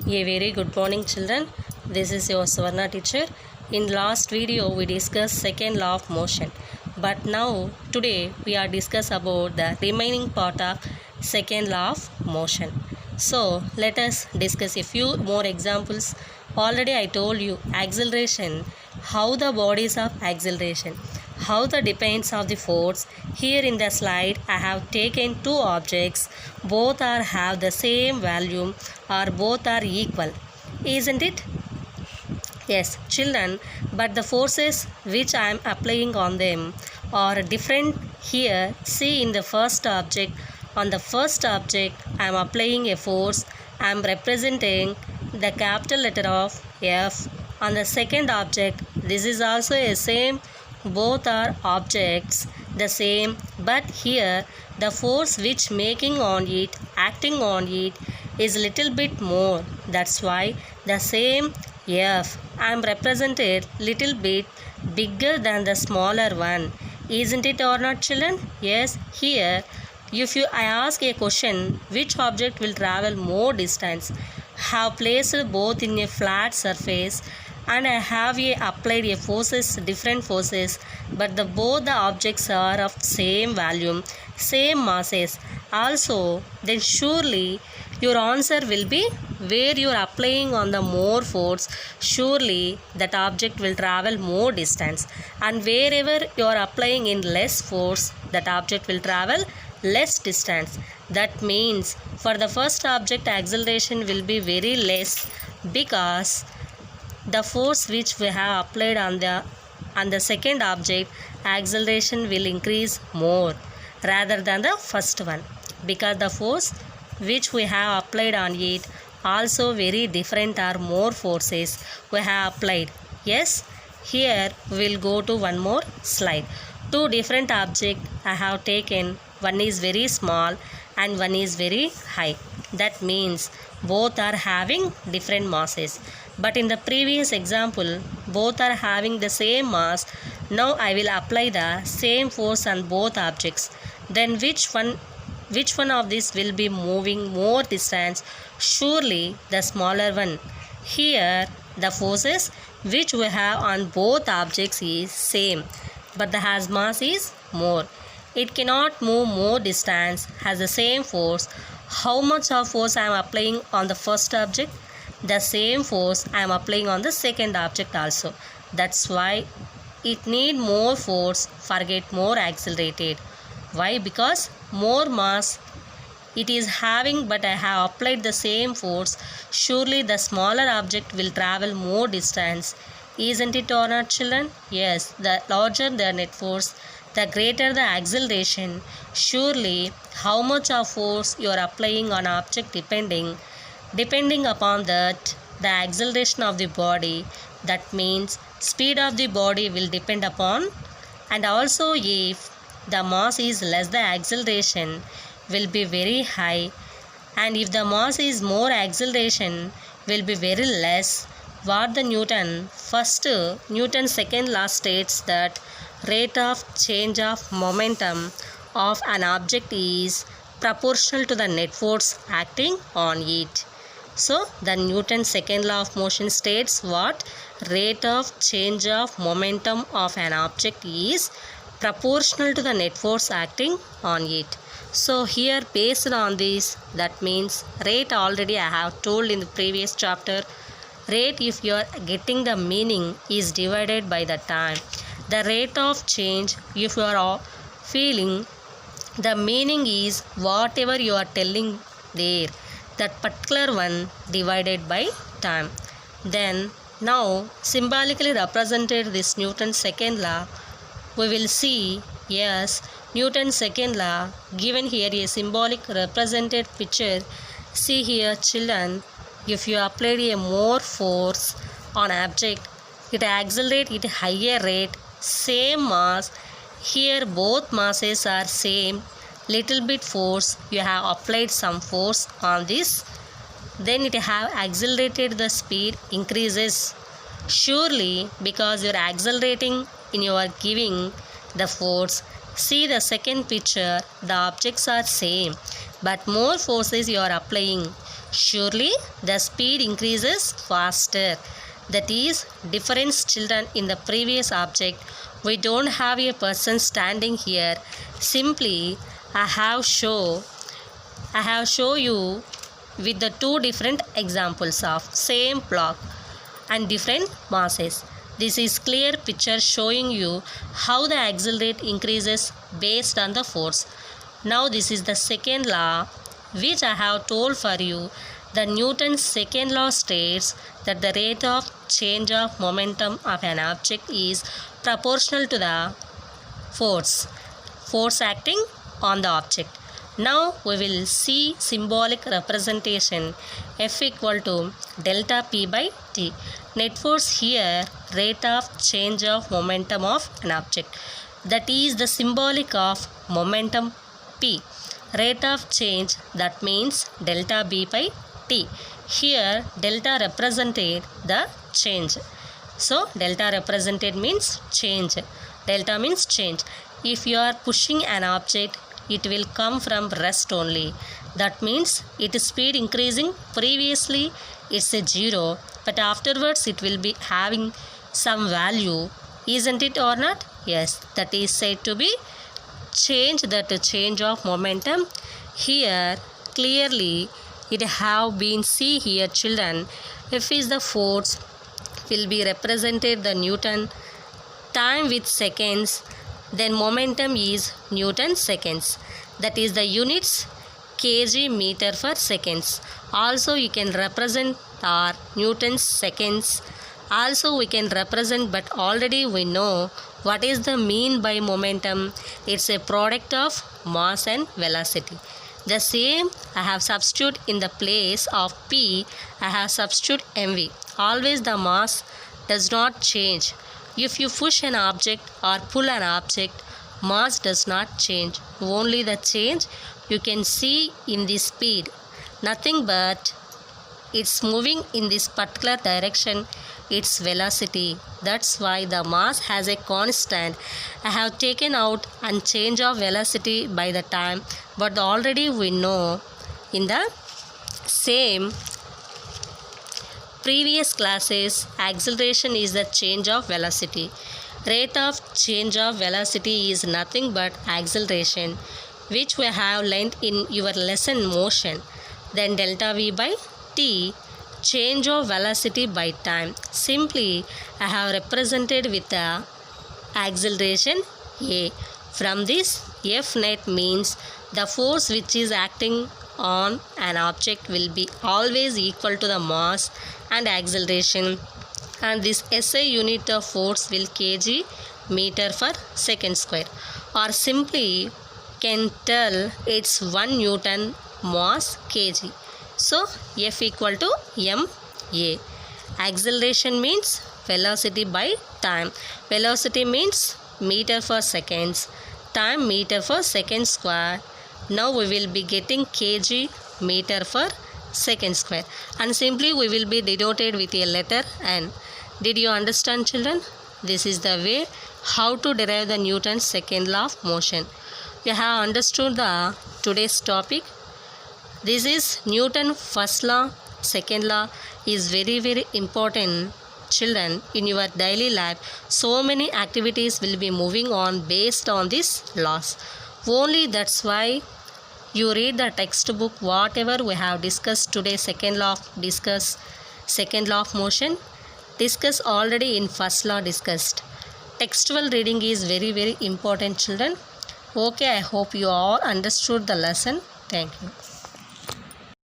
A very good morning, children. This is your Swarna teacher. In last video we discussed second law of motion, but now today we are discuss about the remaining part of second law of motion. So let us discuss a few more examples. Already I told you acceleration, how the bodies of acceleration, how the depends of the force. Here in the slide I have taken two objects, both are have the same volume or both are equal, isn't it? Yes, children, but the forces which I am applying on them are different. Here see, in the first object, on the first object I am applying a force, I am representing the capital letter of F. On the second object, this is also a same, both are objects the same, but here the force which making on it, acting on it, is little bit more. That's why the same F I am represented little bit bigger than the smaller one, isn't it or not, children? Yes. Here if I ask a question, which object will travel more distance, have placed both in a flat surface and I have applied a forces, different forces, but both the objects are of same volume, same masses also, then surely your answer will be where you are applying on the more force, surely that object will travel more distance, and wherever you are applying in less force, that object will travel less distance. That means for the first object acceleration will be very less, because the force which we have applied on the second object, acceleration will increase more rather than the first one, because the force which we have applied on it also very different or more forces we have applied. Yes. Here we will go to one more slide. Two different objects I have taken, one is very small and one is very high. That means both are having different masses, but in the previous example both are having the same mass. Now I will apply the same force on both objects. Then which one of these will be moving more distance? Surely the smaller one. Here the forces which we have on both objects is same, but the has mass is more. It cannot move more distance, has the same force. How much of force I am applying on the first object? The same force I am applying on the second object also. That's why it need more force for get more accelerated. Why? Because more mass it is having, but I have applied the same force. Surely the smaller object will travel more distance, isn't it or not, children? Yes. The larger the net force, the greater the acceleration. Surely how much of force you are applying on object depending upon that the acceleration of the body. That means speed of the body will depend upon, and also if the mass is less, the acceleration will be very high, and if the mass is more, acceleration will be very less. What the Newton's second law states that rate of change of momentum of an object is proportional to the net force acting on it. So the Newton's second law of motion states what? Rate of change of momentum of an object is proportional to the net force acting on it. So here based on this, that means rate already I have told in the previous chapter. Rate, if you are getting the meaning, is divided by the time. The rate of change, if you are feeling, the meaning is whatever you are telling there, that particular one divided by time. Then now symbolically represented this Newton's second law, we will see. Yes, Newton's second law given here a symbolic represented picture. See here, children, if you applied a more force on object, it accelerate at a higher rate, same mass. Here both masses are same, little bit force you have applied some force on this, then it have accelerated, the speed increases. Surely because you are accelerating in your giving the force. See the second picture, the objects are same, but more forces you are applying. surely the speed increases faster. That is difference, children. In the previous object, we don't have a person standing here. Simply I have show you with the two different examples of same block and different masses. This is clear picture showing you how the accelerate increases based on the force. Now this is the second law which I have told for you. The Newton's second law states that the rate of change of momentum of an object is proportional to the force acting on the object. Now we will see symbolic representation F equal to delta P by T. Net force here, rate of change of momentum of an object. That is the symbolic of momentum P. Rate of change, that means delta B by T. Here delta represented the change. So delta represented means change. Delta means change. If you are pushing an object, it will come from rest only. That means its speed increasing. Previously it's a 0, but afterwards it will be having some value, isn't it or not? Yes, that is said to be change, that change of momentum. Here clearly it have been see here, children. F is the force, will be represented the Newton, time with seconds, then momentum is Newton seconds, that is the units kg meter per seconds. Also you can represent our Newton seconds. Also we can represent, but already we know what is the mean by momentum. It's a product of mass and velocity. The same I have substitute in the place of P, I have substitute mv. Always the mass does not change. If you push an object or pull an object, mass does not change. Only the change you can see in the speed. Nothing but it's moving in this particular direction, its velocity. That's why the mass has a constant. I have taken out and change of velocity by the time, but already we know in the same previous classes, acceleration is the change of velocity. Rate of change of velocity is nothing but acceleration, which we have learnt in your lesson motion. Then delta V by T, change of velocity by time. Simply I have represented with the acceleration A. From this, F net means the force which is acting on an object will be always equal to the mass and acceleration, and this SI unit of force will kg meter per second square, or simply can tell it's 1 Newton mass kg. So F equal to ma. Acceleration means velocity by time. Velocity means meter per seconds, time meter per second square. Now we will be getting kg meter per second square, and simply we will be denoted with a letter N. Did you understand, children? This is the way how to derive the Newton's second law of motion. You have understood the today's topic. This is Newton's first law. Second law is very important, children. In your daily life, so many activities will be moving on based on these laws. Only that's why you read the textbook, whatever we have discussed today. Second law of motion discussed already in first law discussed. Textual reading is very important, children. Okay, I hope you all understood the lesson. Thank you.